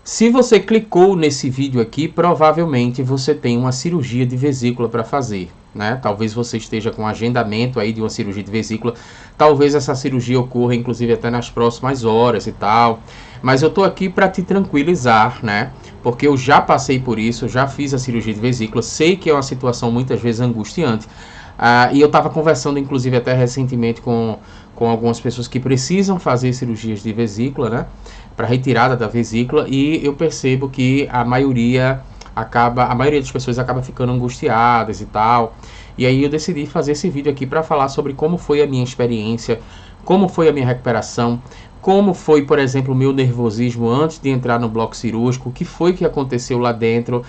Se você clicou nesse vídeo aqui, provavelmente você tem uma cirurgia de vesícula para fazer, né? Talvez você esteja com agendamento aí de uma cirurgia de vesícula, talvez essa cirurgia ocorra inclusive até nas próximas horas e tal. Mas eu tô aqui para te tranquilizar, né? Porque eu já passei por isso, já fiz a cirurgia de vesícula, sei que é uma situação muitas vezes angustiante. E eu estava conversando inclusive até recentemente com algumas pessoas que precisam fazer cirurgias de vesícula, né? Para retirada da vesícula, e eu percebo que a maioria das pessoas acaba ficando angustiadas e tal. E aí eu decidi fazer esse vídeo aqui para falar sobre como foi a minha experiência, como foi a minha recuperação, como foi, por exemplo, o meu nervosismo antes de entrar no bloco cirúrgico, o que foi que aconteceu lá dentro,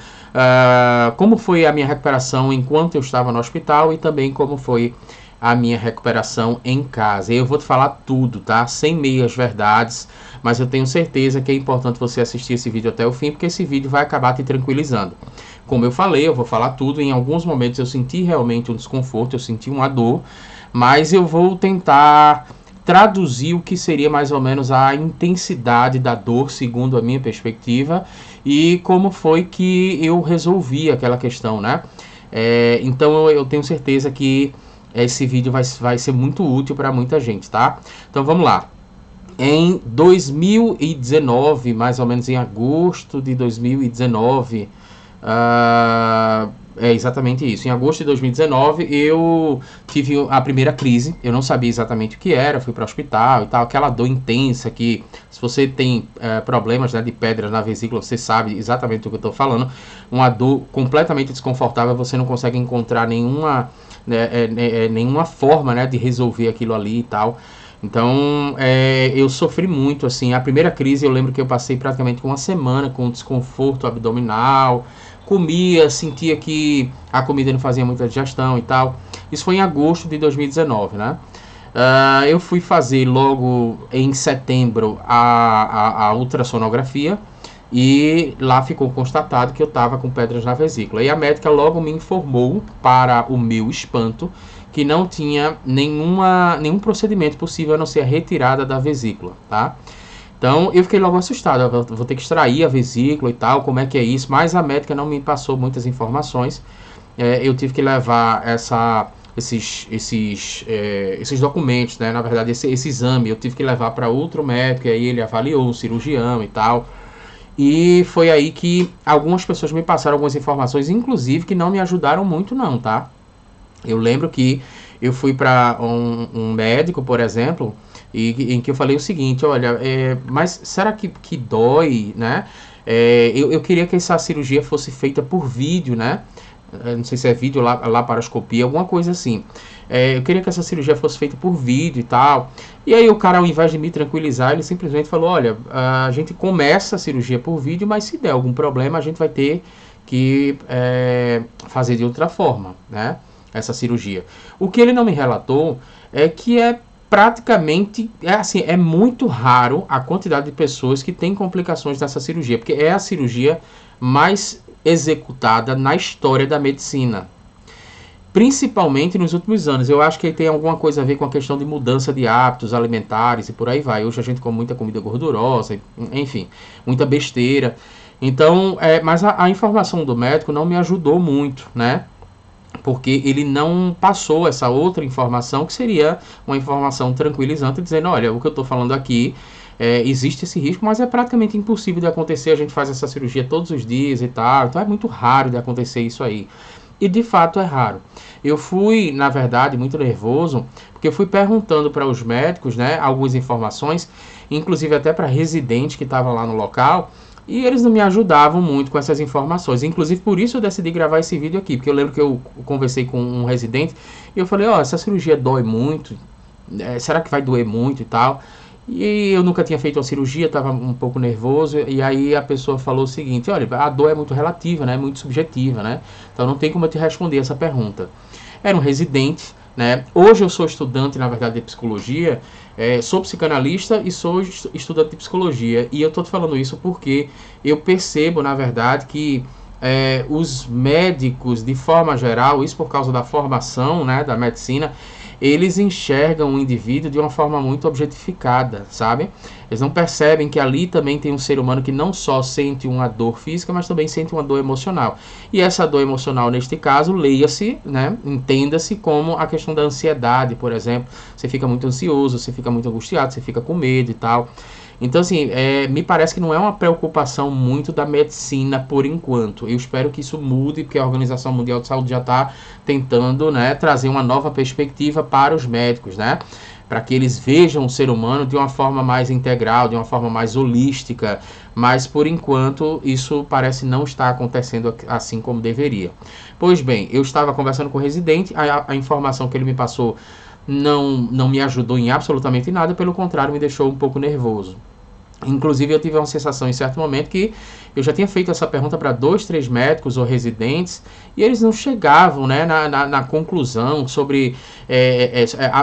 como foi a minha recuperação enquanto eu estava no hospital e também como foi a minha recuperação em casa. Eu vou te falar tudo, tá? Sem meias verdades, mas eu tenho certeza que é importante você assistir esse vídeo até o fim, porque esse vídeo vai acabar te tranquilizando. Como eu falei, eu vou falar tudo. Em alguns momentos eu senti realmente um desconforto, eu senti uma dor, mas eu vou tentar traduzir o que seria mais ou menos a intensidade da dor, segundo a minha perspectiva, e como foi que eu resolvi aquela questão, né? Então eu tenho certeza que esse vídeo vai ser muito útil para muita gente, tá? Então vamos lá. Em 2019, mais ou menos em agosto de 2019, é exatamente isso. Em agosto de 2019 eu tive a primeira crise. Eu não sabia exatamente o que era, fui para o hospital e tal. Aquela dor intensa que, se você tem problemas, né, de pedra na vesícula, você sabe exatamente do que eu estou falando. Uma dor completamente desconfortável, você não consegue encontrar nenhuma forma, né, de resolver aquilo ali e tal. Então eu sofri muito, assim. A primeira crise eu lembro que eu passei praticamente uma semana com desconforto abdominal, comia, sentia que a comida não fazia muita digestão e tal. Isso foi em agosto de 2019, né? Eu fui fazer logo em setembro a ultrassonografia, e lá ficou constatado que eu estava com pedras na vesícula. E a médica logo me informou, para o meu espanto, que não tinha nenhum procedimento possível a não ser a retirada da vesícula, tá? Então eu fiquei logo assustado, eu vou ter que extrair a vesícula e tal, como é que é isso? Mas a médica não me passou muitas informações. Eu tive que levar esses documentos, né? Na verdade, esse exame eu tive que levar para outro médico, e aí ele avaliou, um cirurgião e tal. E foi aí que algumas pessoas me passaram algumas informações, inclusive que não me ajudaram muito não, tá? Eu lembro que eu fui para um médico, por exemplo, em que eu falei o seguinte: olha, mas será que dói, né? Eu queria que essa cirurgia fosse feita por vídeo, né? Não sei se é vídeo, laparoscopia, alguma coisa assim. Eu queria que essa cirurgia fosse feita por vídeo e tal. E aí o cara, ao invés de me tranquilizar, ele simplesmente falou: olha, a gente começa a cirurgia por vídeo, mas se der algum problema, a gente vai ter que fazer de outra forma, né? Essa cirurgia. O que ele não me relatou é que praticamente, é muito raro a quantidade de pessoas que têm complicações dessa cirurgia, porque é a cirurgia mais executada na história da medicina, principalmente nos últimos anos. Eu acho que tem alguma coisa a ver com a questão de mudança de hábitos alimentares e por aí vai. Hoje a gente come muita comida gordurosa, enfim, muita besteira. Então, mas a informação do médico não me ajudou muito, né? Porque ele não passou essa outra informação, que seria uma informação tranquilizante, dizendo: olha, o que eu estou falando aqui, existe esse risco, mas é praticamente impossível de acontecer, a gente faz essa cirurgia todos os dias e tal, então é muito raro de acontecer isso aí. E de fato é raro. Eu fui, na verdade, muito nervoso, porque eu fui perguntando para os médicos, né, algumas informações, inclusive até para residentes que estavam lá no local, e eles não me ajudavam muito com essas informações. Inclusive por isso eu decidi gravar esse vídeo aqui, porque eu lembro que eu conversei com um residente e eu falei: ó, essa cirurgia dói muito, será que vai doer muito e tal? E eu nunca tinha feito uma cirurgia, estava um pouco nervoso, e aí a pessoa falou o seguinte: olha, a dor é muito relativa, né, muito subjetiva, né? Então não tem como eu te responder essa pergunta. Era um residente, né? Hoje eu sou estudante, na verdade, de psicologia, sou psicanalista e sou estudante de psicologia. E eu estou te falando isso porque eu percebo, na verdade, que os médicos, de forma geral, isso por causa da formação, né, da medicina, eles enxergam o indivíduo de uma forma muito objetificada, sabe? Eles não percebem que ali também tem um ser humano que não só sente uma dor física, mas também sente uma dor emocional. E essa dor emocional, neste caso, leia-se, né, entenda-se como a questão da ansiedade, por exemplo. Você fica muito ansioso, você fica muito angustiado, você fica com medo e tal. Então, assim, me parece que não é uma preocupação muito da medicina por enquanto. Eu espero que isso mude, porque a Organização Mundial de Saúde já está tentando, né, trazer uma nova perspectiva para os médicos, né? Para que eles vejam o ser humano de uma forma mais integral, de uma forma mais holística. Mas, por enquanto, isso parece não estar acontecendo assim como deveria. Pois bem, eu estava conversando com o residente, a informação que ele me passou não me ajudou em absolutamente nada, pelo contrário, me deixou um pouco nervoso. Inclusive, eu tive uma sensação em certo momento que eu já tinha feito essa pergunta para 2, 3 médicos ou residentes e eles não chegavam, né, na conclusão sobre...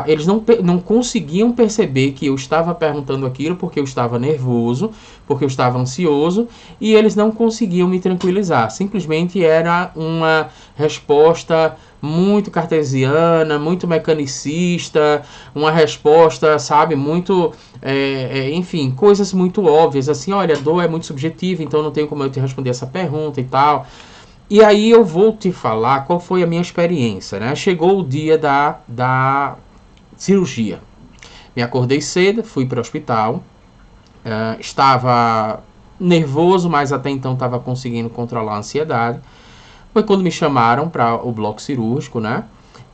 eles não conseguiam perceber que eu estava perguntando aquilo porque eu estava nervoso, porque eu estava ansioso, e eles não conseguiam me tranquilizar. Simplesmente era uma resposta muito cartesiana, muito mecanicista, uma resposta, sabe, muito, enfim, coisas muito óbvias, assim, olha, dor é muito subjetiva, então não tenho como eu te responder essa pergunta e tal. E aí eu vou te falar qual foi a minha experiência, né? Chegou o dia da cirurgia. Me acordei cedo, fui para o hospital, estava nervoso, mas até então estava conseguindo controlar a ansiedade. Foi quando me chamaram para o bloco cirúrgico, né?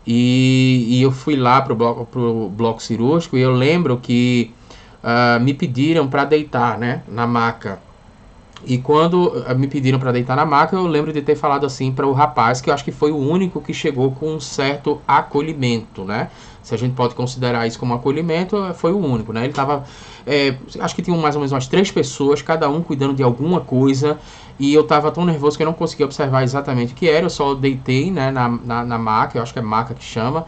E eu fui lá pro bloco cirúrgico e eu lembro que me pediram para deitar, né, na maca. E quando me pediram para deitar na maca, eu lembro de ter falado assim para o rapaz, que eu acho que foi o único que chegou com um certo acolhimento, né? Se a gente pode considerar isso como acolhimento, foi o único, né? Ele estava, acho que tinha mais ou menos umas 3 pessoas, cada um cuidando de alguma coisa, e eu estava tão nervoso que eu não conseguia observar exatamente o que era, eu só deitei, né, na maca, eu acho que é maca que chama,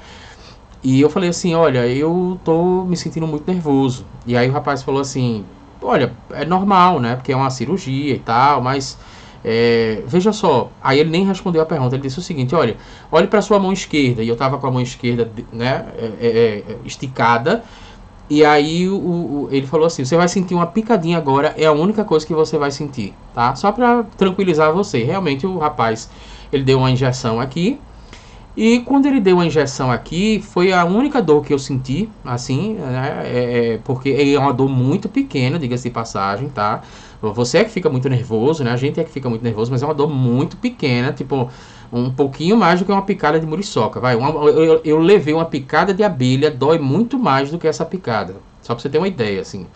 e eu falei assim, olha, eu tô me sentindo muito nervoso. E aí o rapaz falou assim, olha, é normal, né, porque é uma cirurgia e tal, mas veja só. Aí ele nem respondeu a pergunta, ele disse o seguinte, olha, olhe para sua mão esquerda. E eu tava com a mão esquerda, né, esticada. E aí ele falou assim, você vai sentir uma picadinha agora, é a única coisa que você vai sentir, tá? Só para tranquilizar você. Realmente o rapaz, ele deu uma injeção aqui. E quando ele deu a injeção aqui, foi a única dor que eu senti, assim, né, porque é uma dor muito pequena, diga-se de passagem, tá? Você é que fica muito nervoso, né? A gente é que fica muito nervoso, mas é uma dor muito pequena, tipo, um pouquinho mais do que uma picada de muriçoca, vai. Eu levei uma picada de abelha, dói muito mais do que essa picada, só pra você ter uma ideia, assim.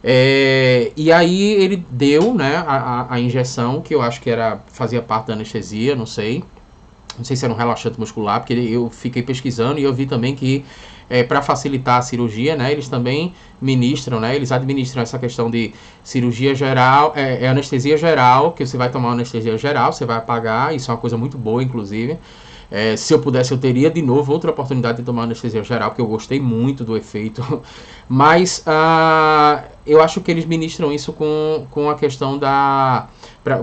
E aí ele deu, né, a injeção, que eu acho que fazia parte da anestesia, não sei. Não sei se era um relaxante muscular, porque eu fiquei pesquisando e eu vi também que para facilitar a cirurgia, né, eles também ministram, né, eles administram essa questão de cirurgia geral, anestesia geral, que você vai tomar uma anestesia geral, você vai apagar, isso é uma coisa muito boa, inclusive. Se eu pudesse, eu teria de novo outra oportunidade de tomar anestesia geral, porque eu gostei muito do efeito. Mas eu acho que eles ministram isso com a questão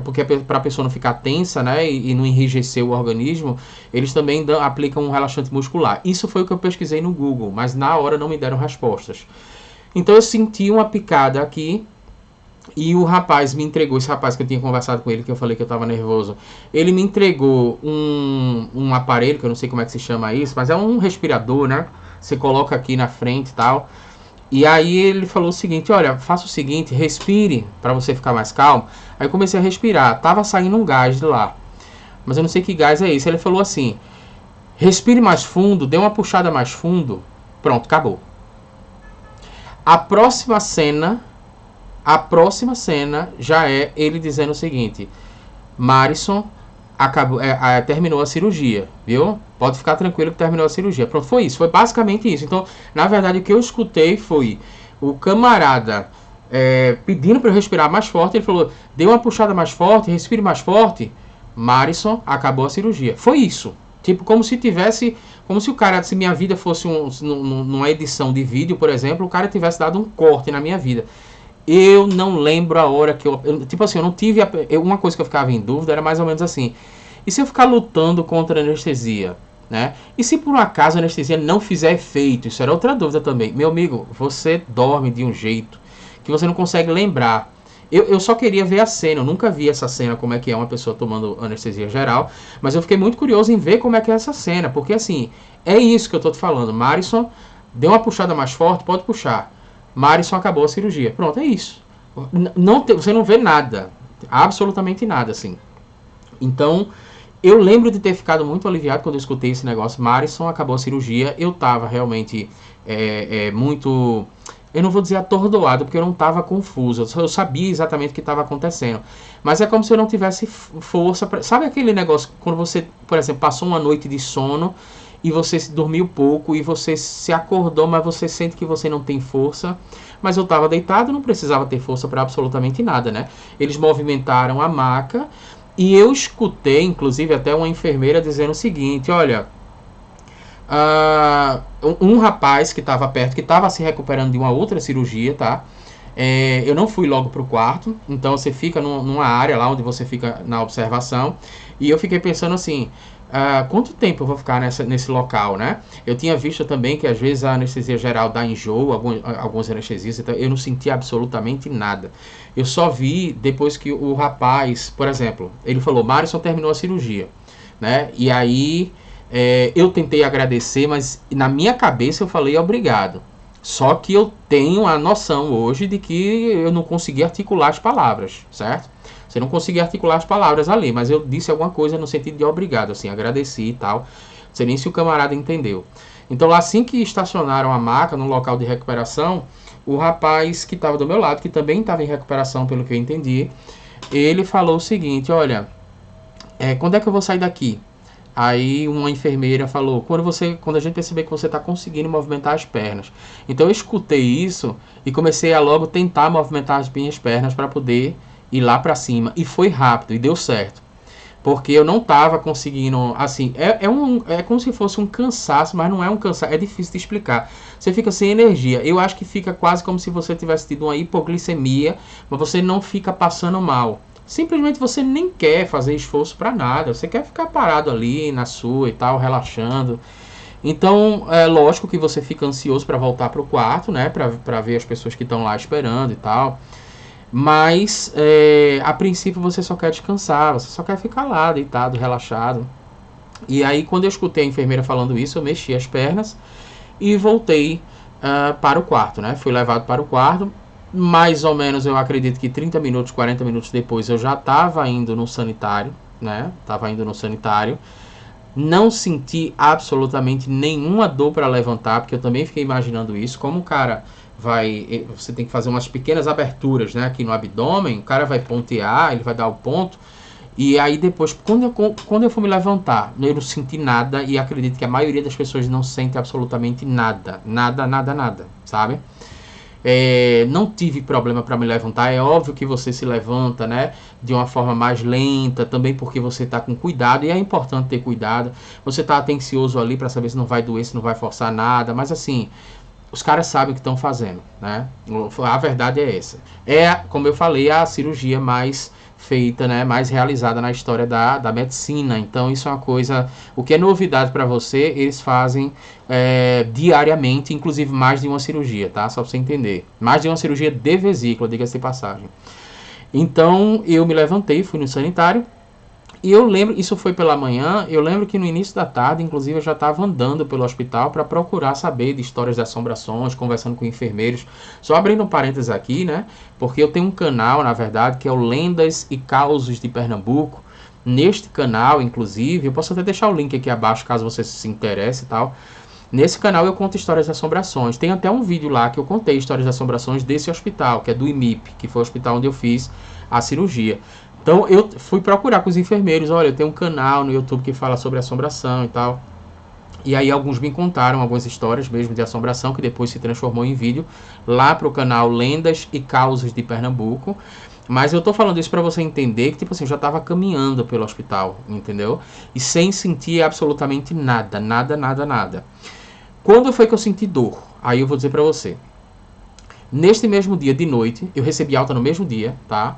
porque para a pessoa não ficar tensa, né, e não enrijecer o organismo, eles também aplicam um relaxante muscular. Isso foi o que eu pesquisei no Google, mas na hora não me deram respostas. Então eu senti uma picada aqui. E o rapaz me entregou, esse rapaz que eu tinha conversado com ele, que eu falei que eu estava nervoso, ele me entregou um aparelho, que eu não sei como é que se chama isso, mas é um respirador, né? Você coloca aqui na frente e tal. E aí ele falou o seguinte, olha, faça o seguinte, respire para você ficar mais calmo. Aí eu comecei a respirar, tava saindo um gás de lá, mas eu não sei que gás é esse. Ele falou assim, respire mais fundo, dê uma puxada mais fundo, pronto, acabou. A próxima cena já é ele dizendo o seguinte, Marison terminou a cirurgia, viu? Pode ficar tranquilo que terminou a cirurgia. Pronto, foi isso, foi basicamente isso. Então, na verdade, o que eu escutei foi o camarada pedindo para eu respirar mais forte. Ele falou, dê uma puxada mais forte, respire mais forte. Marison, acabou a cirurgia. Foi isso. Tipo, como se o cara, se minha vida fosse numa edição de vídeo, por exemplo, o cara tivesse dado um corte na minha vida. Eu não lembro a hora que tipo assim, eu não tive... uma coisa que eu ficava em dúvida era mais ou menos assim. E se eu ficar lutando contra a anestesia, né? E se por um acaso a anestesia não fizer efeito, isso era outra dúvida também. Meu amigo, você dorme de um jeito que você não consegue lembrar. Eu só queria ver a cena, eu nunca vi essa cena, como é que é uma pessoa tomando anestesia geral, mas eu fiquei muito curioso em ver como é que é essa cena, porque assim, é isso que eu tô te falando. Marisson deu uma puxada mais forte, pode puxar. Marisson acabou a cirurgia. Pronto, é isso. Você não vê nada, absolutamente nada, assim. Então, eu lembro de ter ficado muito aliviado quando eu escutei esse negócio. Marisson acabou a cirurgia, eu tava realmente muito... Eu não vou dizer atordoado, porque eu não estava confuso. Eu sabia exatamente o que estava acontecendo. Mas é como se eu não tivesse força. Sabe aquele negócio, quando você, por exemplo, passou uma noite de sono e você dormiu pouco e você se acordou, mas você sente que você não tem força. Mas eu estava deitado, não precisava ter força para absolutamente nada, né? Eles movimentaram a maca e eu escutei, inclusive, até uma enfermeira dizendo o seguinte, olha... um rapaz que estava perto, que estava se recuperando de uma outra cirurgia, tá? Eu não fui logo pro quarto, então você fica numa área lá onde você fica na observação, e eu fiquei pensando assim, quanto tempo eu vou ficar nesse local, né? Eu tinha visto também que às vezes a anestesia geral dá enjoo, alguns anestesias, então eu não senti absolutamente nada. Eu só vi depois que o rapaz, por exemplo, ele falou, Marisson terminou a cirurgia, né? E aí... eu tentei agradecer, mas na minha cabeça eu falei obrigado. Só que eu tenho a noção hoje de que eu não consegui articular as palavras, certo? Você não conseguia articular as palavras ali, mas eu disse alguma coisa no sentido de obrigado, assim, agradeci e tal. Não sei nem se o camarada entendeu. Então, assim que estacionaram a maca no local de recuperação, o rapaz que estava do meu lado, que também estava em recuperação, pelo que eu entendi, ele falou o seguinte, olha, quando é que eu vou sair daqui? Aí uma enfermeira falou, quando a gente perceber que você está conseguindo movimentar as pernas. Então eu escutei isso e comecei a logo tentar movimentar as minhas pernas para poder ir lá para cima. E foi rápido e deu certo. Porque eu não estava conseguindo, assim, é como se fosse um cansaço, mas não é um cansaço, é difícil de explicar. Você fica sem energia. Eu acho que fica quase como se você tivesse tido uma hipoglicemia, mas você não fica passando mal. Simplesmente você nem quer fazer esforço para nada. Você quer ficar parado ali na sua e tal, relaxando. Então, é lógico que você fica ansioso para voltar para o quarto, né? Para ver as pessoas que estão lá esperando e tal. Mas, a princípio, você só quer descansar. Você só quer ficar lá, deitado, relaxado. E aí, quando eu escutei a enfermeira falando isso, eu mexi as pernas e voltei para o quarto, né? Fui levado para o quarto. Mais ou menos, eu acredito que 30 minutos, 40 minutos depois, eu já estava indo no sanitário, né? Tava indo no sanitário. Não senti absolutamente nenhuma dor para levantar, porque eu também fiquei imaginando isso. Como o cara você tem que fazer umas pequenas aberturas, né? Aqui no abdômen, o cara vai pontear, ele vai dar o ponto. E aí depois, quando eu for me levantar, eu não senti nada, e acredito que a maioria das pessoas não sente absolutamente nada. Nada, nada, nada, sabe? Não tive problema para me levantar. É óbvio que você se levanta, né, de uma forma mais lenta, também porque você está com cuidado, e é importante ter cuidado. Você está atencioso ali para saber se não vai doer, se não vai forçar nada, mas assim, os caras sabem o que estão fazendo, né? A verdade é essa. Como eu falei, a cirurgia mais feita, né, mais realizada na história da medicina. Então isso é uma coisa, o que é novidade para você, eles fazem diariamente, inclusive mais de uma cirurgia, tá? Só para você entender. Mais de uma cirurgia de vesícula, diga-se de passagem. Então eu me levantei, fui no sanitário. E eu lembro, isso foi pela manhã, eu lembro que no início da tarde, inclusive, eu já estava andando pelo hospital para procurar saber de histórias de assombrações, conversando com enfermeiros. Só abrindo um parênteses aqui, né? Porque eu tenho um canal, na verdade, que é o Lendas e Causos de Pernambuco. Neste canal, inclusive, eu posso até deixar o link aqui abaixo, caso você se interesse e tal. Nesse canal eu conto histórias de assombrações. Tem até um vídeo lá que eu contei histórias de assombrações desse hospital, que é do IMIP, que foi o hospital onde eu fiz a cirurgia. Então eu fui procurar com os enfermeiros, olha, eu tenho um canal no YouTube que fala sobre assombração e tal. E aí alguns me contaram algumas histórias mesmo de assombração, que depois se transformou em vídeo, lá pro canal Lendas e Causos de Pernambuco. Mas eu tô falando isso pra você entender que, tipo assim, eu já tava caminhando pelo hospital, entendeu? E sem sentir absolutamente nada, nada, nada, nada. Quando foi que eu senti dor? Aí eu vou dizer pra você. Neste mesmo dia de noite, eu recebi alta no mesmo dia, tá?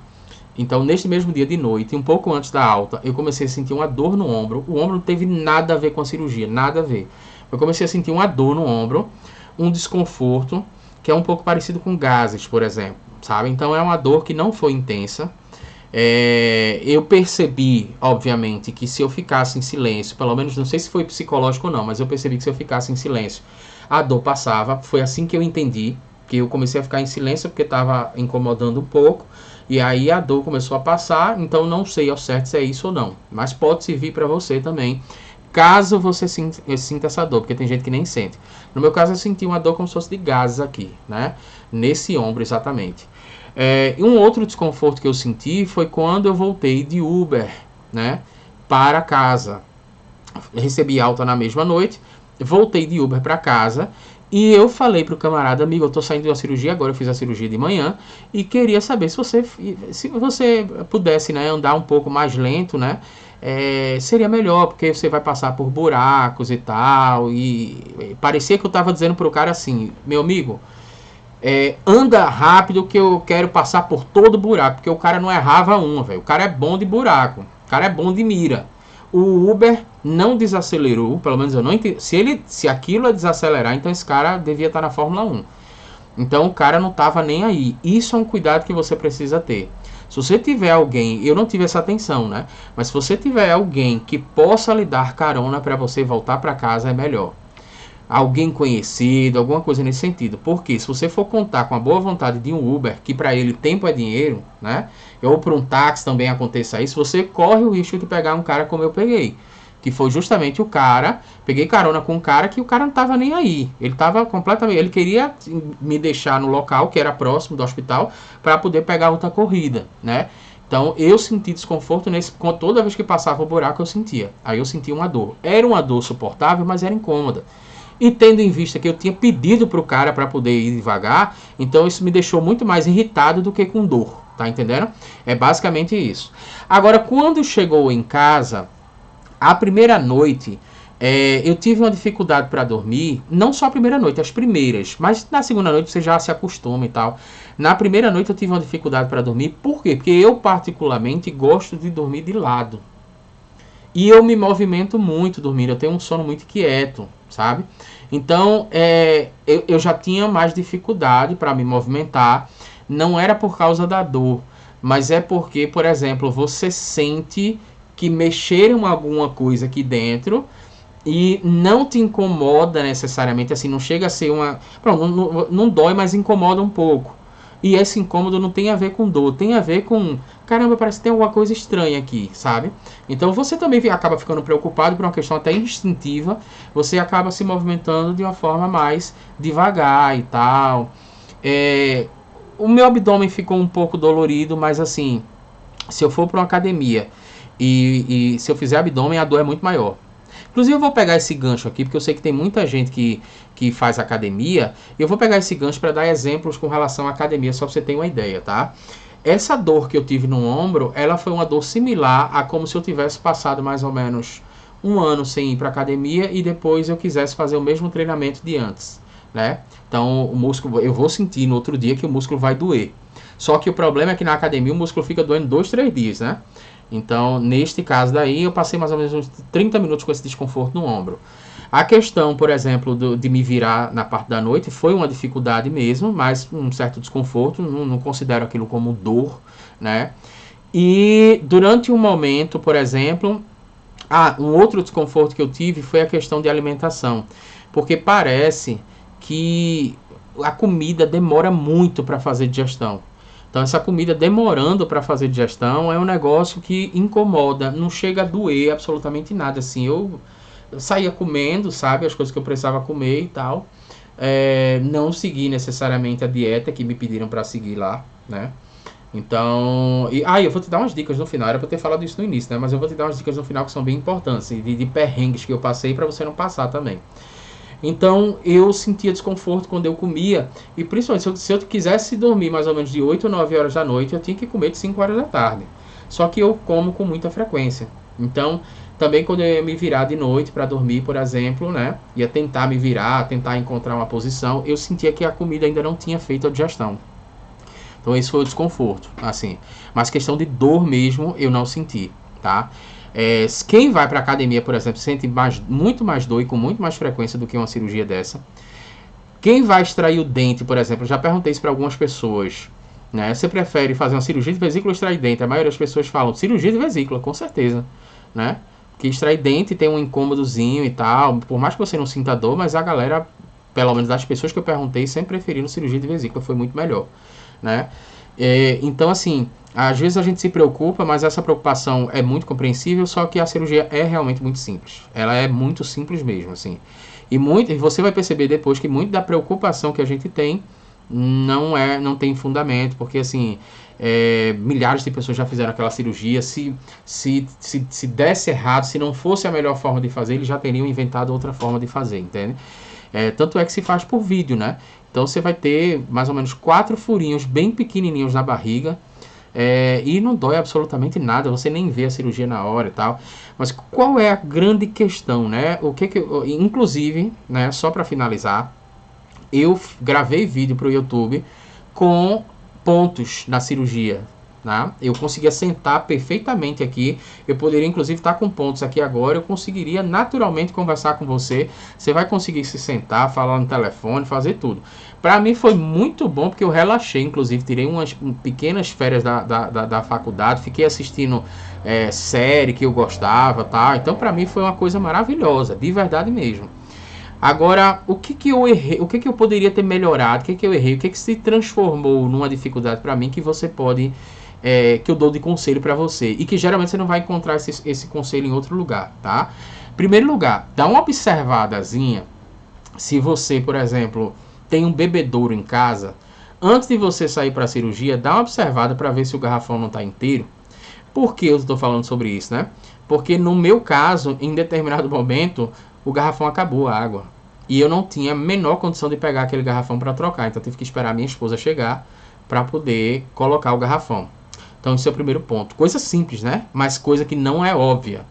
Então, neste mesmo dia de noite, um pouco antes da alta, eu comecei a sentir uma dor no ombro. O ombro não teve nada a ver com a cirurgia, nada a ver. Eu comecei a sentir uma dor no ombro, um desconforto, que é um pouco parecido com gases, por exemplo, sabe? Então, é uma dor que não foi intensa. Eu percebi, obviamente, que se eu ficasse em silêncio, pelo menos, não sei se foi psicológico ou não, mas eu percebi que se eu ficasse em silêncio, a dor passava. Foi assim que eu entendi, que eu comecei a ficar em silêncio porque estava incomodando um pouco. E aí a dor começou a passar, então não sei ao certo se é isso ou não. Mas pode servir para você também, caso você sinta essa dor, porque tem gente que nem sente. No meu caso, eu senti uma dor como se fosse de gases aqui, né? Nesse ombro exatamente. E um outro desconforto que eu senti foi quando eu voltei de Uber, né? Para casa. Recebi alta na mesma noite, voltei de Uber para casa. E eu falei pro camarada, amigo, eu tô saindo de uma cirurgia agora, eu fiz a cirurgia de manhã e queria saber se você pudesse, né, andar um pouco mais lento, né, seria melhor, porque você vai passar por buracos e tal. E parecia que eu tava dizendo pro cara assim, meu amigo, anda rápido que eu quero passar por todo buraco, porque o cara não errava uma, velho, o cara é bom de buraco, o cara é bom de mira. O Uber não desacelerou, pelo menos eu não entendi. Se aquilo é desacelerar, então esse cara devia estar na Fórmula 1. Então o cara não estava nem aí. Isso é um cuidado que você precisa ter. Se você tiver alguém, eu não tive essa atenção, né? Mas se você tiver alguém que possa lhe dar carona para você voltar para casa, é melhor. Alguém conhecido, alguma coisa nesse sentido. Porque se você for contar com a boa vontade de um Uber, que para ele tempo é dinheiro, né? Ou para um táxi também aconteça isso, você corre o risco de pegar um cara como eu peguei. Que foi justamente o cara, peguei carona com um cara que o cara não tava nem aí. Ele tava completamente, ele queria me deixar no local, que era próximo do hospital, para poder pegar outra corrida, né? Então eu senti desconforto toda vez que passava o buraco eu sentia. Aí eu sentia uma dor. Era uma dor suportável, mas era incômoda. E tendo em vista que eu tinha pedido para o cara para poder ir devagar, então isso me deixou muito mais irritado do que com dor, tá entendendo? É basicamente isso. Agora, quando chegou em casa, a primeira noite, eu tive uma dificuldade para dormir, não só a primeira noite, as primeiras, mas na segunda noite você já se acostuma e tal. Na primeira noite eu tive uma dificuldade para dormir, por quê? Porque eu particularmente gosto de dormir de lado. E eu me muito dormindo, eu tenho um sono muito quieto, sabe? Então, eu já tinha mais dificuldade para me movimentar. Não era por causa da dor, mas é porque, por exemplo, você sente que mexeram alguma coisa aqui dentro e não te incomoda necessariamente, assim, não chega a ser uma... Pronto, não dói, mas incomoda um pouco. E esse incômodo não tem a ver com dor, tem a ver com... Caramba, parece que tem alguma coisa estranha aqui, sabe? Então você também acaba ficando preocupado por uma questão até instintiva. Você acaba se movimentando de uma forma mais devagar e tal. O meu abdômen ficou um pouco dolorido, mas assim, se eu for para uma academia e se eu fizer abdômen, a dor é muito maior. Inclusive eu vou pegar esse gancho aqui, porque eu sei que tem muita gente que faz academia. Eu vou pegar esse gancho para dar exemplos com relação à academia, só para você ter uma ideia, tá? Essa dor que eu tive no ombro, ela foi uma dor similar a como se eu tivesse passado mais ou menos um ano sem ir para academia e depois eu quisesse fazer o mesmo treinamento de antes, né? Então o músculo, eu vou sentir no outro dia que o músculo vai doer. Só que o problema é que na academia o músculo fica doendo 2, 3 dias, né? Então, neste caso daí, eu passei mais ou menos uns 30 minutos com esse desconforto no ombro. A questão, por exemplo, de me virar na parte da noite foi uma dificuldade mesmo, mas um certo desconforto, não considero aquilo como dor, né? E durante um momento, por exemplo, um outro desconforto que eu tive foi a questão de alimentação, porque parece que a comida demora muito para fazer digestão. Então essa comida demorando para fazer digestão é um negócio que incomoda, não chega a doer absolutamente nada, assim, eu saía comendo, sabe, as coisas que eu precisava comer e tal, não segui necessariamente a dieta que me pediram para seguir lá, né, então, eu vou te dar umas dicas no final, era para eu ter falado isso no início, né, mas eu vou te dar umas dicas no final que são bem importantes, de perrengues que eu passei para você não passar também. Então eu sentia desconforto quando eu comia, e principalmente se eu quisesse dormir mais ou menos de 8 ou 9 horas da noite, eu tinha que comer de 5 horas da tarde. Só que eu como com muita frequência. Então, também quando eu ia me virar de noite para dormir, por exemplo, né, ia tentar me virar, tentar encontrar uma posição, eu sentia que a comida ainda não tinha feito a digestão. Então esse foi o desconforto, assim. Mas questão de dor mesmo, eu não senti, tá? Quem vai para academia, por exemplo, sente muito mais dor e com muito mais frequência do que uma cirurgia dessa. Quem vai extrair o dente, por exemplo, eu já perguntei isso para algumas pessoas, né? Você prefere fazer uma cirurgia de vesícula ou extrair dente? A maioria das pessoas falam cirurgia de vesícula, com certeza, né? Que extrair dente tem um incômodozinho e tal, por mais que você não sinta dor, mas a galera, pelo menos das pessoas que eu perguntei, sempre preferiram cirurgia de vesícula, foi muito melhor, né? Então, assim, às vezes a gente se preocupa, mas essa preocupação é muito compreensível, só que a cirurgia é realmente muito simples. Ela é muito simples mesmo, assim. E você vai perceber depois que muito da preocupação que a gente tem não tem fundamento, porque assim, milhares de pessoas já fizeram aquela cirurgia. Se desse errado, se não fosse a melhor forma de fazer, eles já teriam inventado outra forma de fazer, entende? Tanto é que se faz por vídeo, né? Então você vai ter mais ou menos 4 furinhos bem pequenininhos na barriga, e não dói absolutamente nada, você nem vê a cirurgia na hora e tal. Mas qual é a grande questão, né? Inclusive, né, só para finalizar, eu gravei vídeo para o YouTube com pontos na cirurgia, né? Eu conseguia sentar perfeitamente aqui, eu poderia inclusive estar com pontos aqui agora, eu conseguiria naturalmente conversar com você, você vai conseguir se sentar, falar no telefone, fazer tudo. Para mim foi muito bom, porque eu relaxei, inclusive tirei umas pequenas férias da faculdade, fiquei assistindo série que eu gostava, tá? Então para mim foi uma coisa maravilhosa, de verdade mesmo. Agora, o que eu errei, o que eu poderia ter melhorado, o que eu errei, o que se transformou numa dificuldade para mim que você pode, que eu dou de conselho para você, e que geralmente você não vai encontrar esse conselho em outro lugar, tá? Primeiro lugar, dá uma observadazinha, se você, por exemplo, tem um bebedouro em casa, antes de você sair para a cirurgia, dá uma observada para ver se o garrafão não está inteiro. Por que eu estou falando sobre isso, né? Porque no meu caso, em determinado momento, o garrafão acabou a água. E eu não tinha a menor condição de pegar aquele garrafão para trocar. Então eu tive que esperar a minha esposa chegar para poder colocar o garrafão. Então esse é o primeiro ponto. Coisa simples, né? Mas coisa que não é óbvia.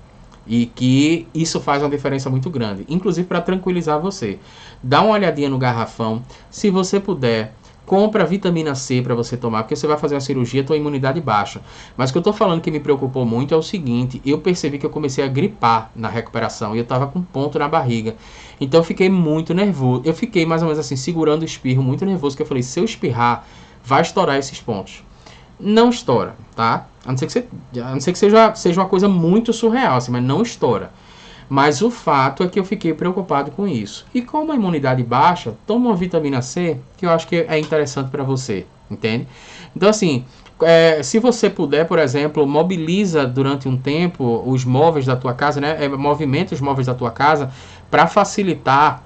E que isso faz uma diferença muito grande. Inclusive para tranquilizar você. Dá uma olhadinha no garrafão. Se você puder, compra vitamina C para você tomar, porque você vai fazer a cirurgia, tua imunidade baixa. Mas o que eu tô falando que me preocupou muito é o seguinte, eu percebi que eu comecei a gripar na recuperação e eu tava com ponto na barriga. Então eu fiquei muito nervoso. Eu fiquei mais ou menos assim, segurando o espirro, muito nervoso, que eu falei, se eu espirrar, vai estourar esses pontos. Não estoura, tá? A não ser que seja uma coisa muito surreal, assim, mas não estoura. Mas o fato é que eu fiquei preocupado com isso. E como a imunidade baixa, toma uma vitamina C, que eu acho que é interessante para você, entende? Então, assim, se você puder, por exemplo, mobiliza durante um tempo os móveis da tua casa, né? Movimenta os móveis da tua casa para facilitar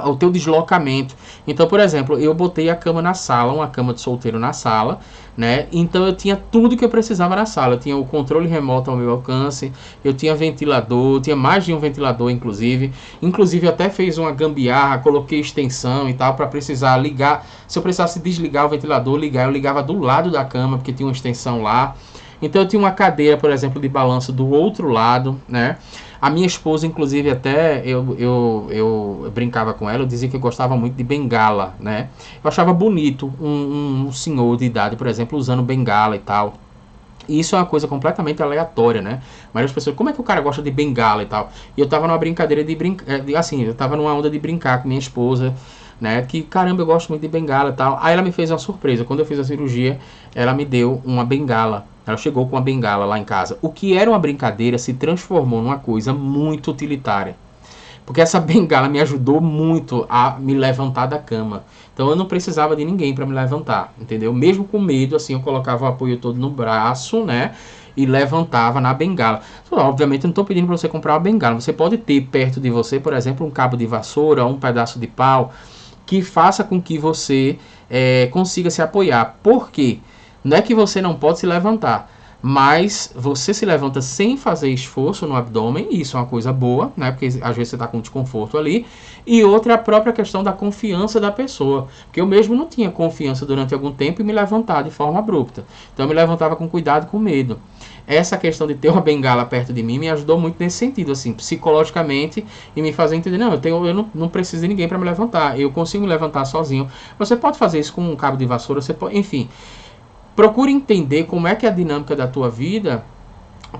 o teu deslocamento. Então, por exemplo, eu botei a cama na sala, uma cama de solteiro na sala, né? Então eu tinha tudo que eu precisava na sala. Eu tinha o controle remoto ao meu alcance, eu tinha ventilador, eu tinha mais de um ventilador, inclusive. Inclusive, eu até fiz uma gambiarra, coloquei extensão e tal, para precisar ligar. Se eu precisasse desligar o ventilador, eu ligava do lado da cama, porque tinha uma extensão lá. Então eu tinha uma cadeira, por exemplo, de balanço do outro lado, né? A minha esposa, inclusive, até eu brincava com ela, eu dizia que eu gostava muito de bengala, né? Eu achava bonito um senhor de idade, por exemplo, usando bengala e tal. E isso é uma coisa completamente aleatória, né? Mas as pessoas, como é que o cara gosta de bengala e tal? E eu tava numa brincadeira de brincar, assim, eu tava numa onda de brincar com minha esposa, né? Que caramba, eu gosto muito de bengala e tal. Aí ela me fez uma surpresa. Quando eu fiz a cirurgia, ela me deu uma bengala. Ela chegou com uma bengala lá em casa. O que era uma brincadeira se transformou numa coisa muito utilitária. Porque essa bengala me ajudou muito a me levantar da cama. Então eu não precisava de ninguém para me levantar, entendeu? Mesmo com medo, assim, eu colocava o apoio todo no braço, né? E levantava na bengala. Obviamente eu não estou pedindo para você comprar uma bengala. Você pode ter perto de você, por exemplo, um cabo de vassoura, um pedaço de pau, que faça com que você consiga se apoiar. Por quê? Não é que você não pode se levantar, mas você se levanta sem fazer esforço no abdômen, e isso é uma coisa boa, né? Porque às vezes você está com desconforto ali. E outra é a própria questão da confiança da pessoa, porque eu mesmo não tinha confiança durante algum tempo em me levantar de forma abrupta. Então eu me levantava com cuidado, com medo. essa questão de ter uma bengala perto de mim me ajudou muito nesse sentido, assim, psicologicamente, e me fazer entender, não, eu não preciso de ninguém para me levantar, eu consigo me levantar sozinho. Você pode fazer isso com um cabo de vassoura, você pode, enfim, procure entender como é que é a dinâmica da tua vida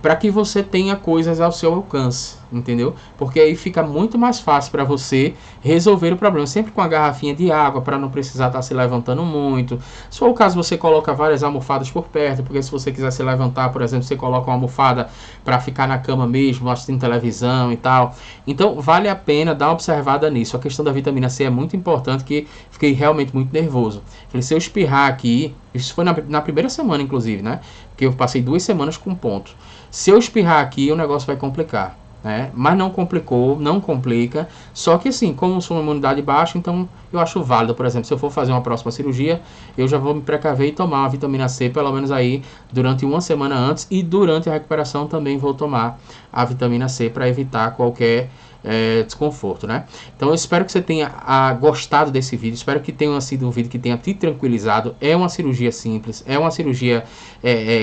para que você tenha coisas ao seu alcance, entendeu? Porque aí fica muito mais fácil para você resolver o problema, sempre com a garrafinha de água, para não precisar estar se levantando muito. Se for o caso, você coloca várias almofadas por perto, porque se você quiser se levantar, por exemplo, você coloca uma almofada para ficar na cama mesmo, assistindo televisão e tal. Então, vale a pena dar uma observada nisso. A questão da vitamina C é muito importante, que fiquei realmente muito nervoso. Falei, se eu espirrar aqui, isso foi na primeira semana, inclusive, né? Porque eu passei 2 semanas com ponto. Se eu espirrar aqui, o negócio vai complicar, né? Mas não complicou, não complica. Só que assim, como sou uma imunidade baixa, então eu acho válido, por exemplo, se eu for fazer uma próxima cirurgia, eu já vou me precaver e tomar uma vitamina C, pelo menos aí, durante 1 semana antes. E durante a recuperação também vou tomar a vitamina C para evitar qualquer desconforto, né? Então eu espero que você tenha gostado desse vídeo, espero que tenha sido um vídeo que tenha te tranquilizado. É uma cirurgia simples, é uma cirurgia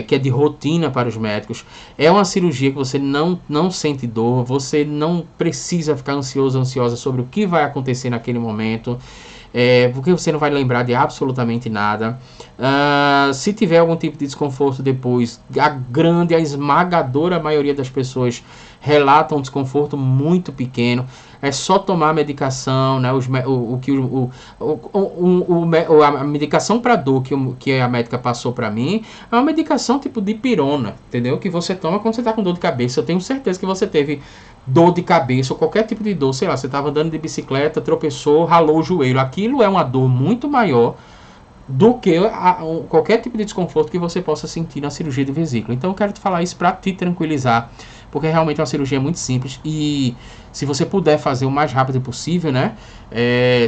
que é de rotina para os médicos, é uma cirurgia que você não sente dor, você não precisa ficar ansiosa sobre o que vai acontecer naquele momento. Porque você não vai lembrar de absolutamente nada. Se tiver algum tipo de desconforto depois, a esmagadora maioria das pessoas relatam um desconforto muito pequeno. É só tomar a medicação, né? A medicação para dor que a médica passou para mim é uma medicação tipo de pirona, entendeu? Que você toma quando você está com dor de cabeça. Eu tenho certeza que você teve dor de cabeça ou qualquer tipo de dor, sei lá, você estava andando de bicicleta, tropeçou, ralou o joelho. Aquilo é uma dor muito maior do que qualquer tipo de desconforto que você possa sentir na cirurgia de vesícula. Então eu quero te falar isso para te tranquilizar, porque realmente é uma cirurgia muito simples e se você puder fazer o mais rápido possível, né?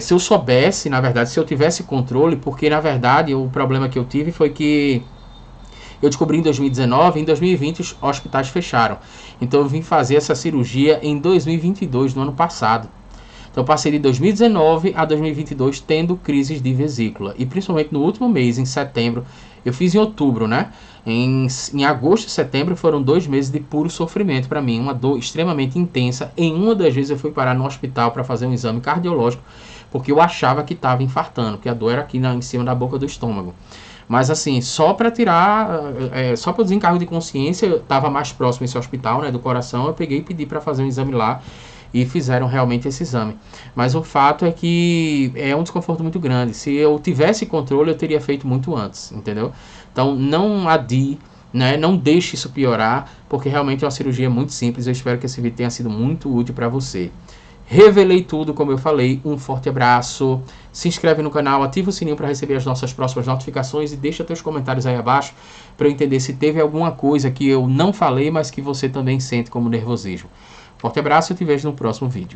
Se eu soubesse, na verdade, se eu tivesse controle, porque na verdade o problema que eu tive foi que eu descobri em 2019, em 2020 os hospitais fecharam. Então eu vim fazer essa cirurgia em 2022, no ano passado. Então eu passei de 2019 a 2022 tendo crises de vesícula. E principalmente no último mês, em setembro, eu fiz em outubro, né? Em agosto e setembro foram 2 meses de puro sofrimento para mim, uma dor extremamente intensa. Em uma das vezes eu fui parar no hospital para fazer um exame cardiológico, porque eu achava que estava infartando, porque a dor era aqui em cima da boca do estômago. Mas assim, só para tirar, só para o desencargo de consciência, eu estava mais próximo esse hospital, né, do coração, eu peguei e pedi para fazer um exame lá e fizeram realmente esse exame. Mas o fato é que é um desconforto muito grande. Se eu tivesse controle, eu teria feito muito antes, entendeu? Então não adie, né, não deixe isso piorar, porque realmente é uma cirurgia muito simples. Eu espero que esse vídeo tenha sido muito útil para você. Revelei tudo, como eu falei. Um forte abraço. Se inscreve no canal, ativa o sininho para receber as nossas próximas notificações e deixa teus comentários aí abaixo para eu entender se teve alguma coisa que eu não falei, mas que você também sente como nervosismo. Forte abraço e te vejo no próximo vídeo.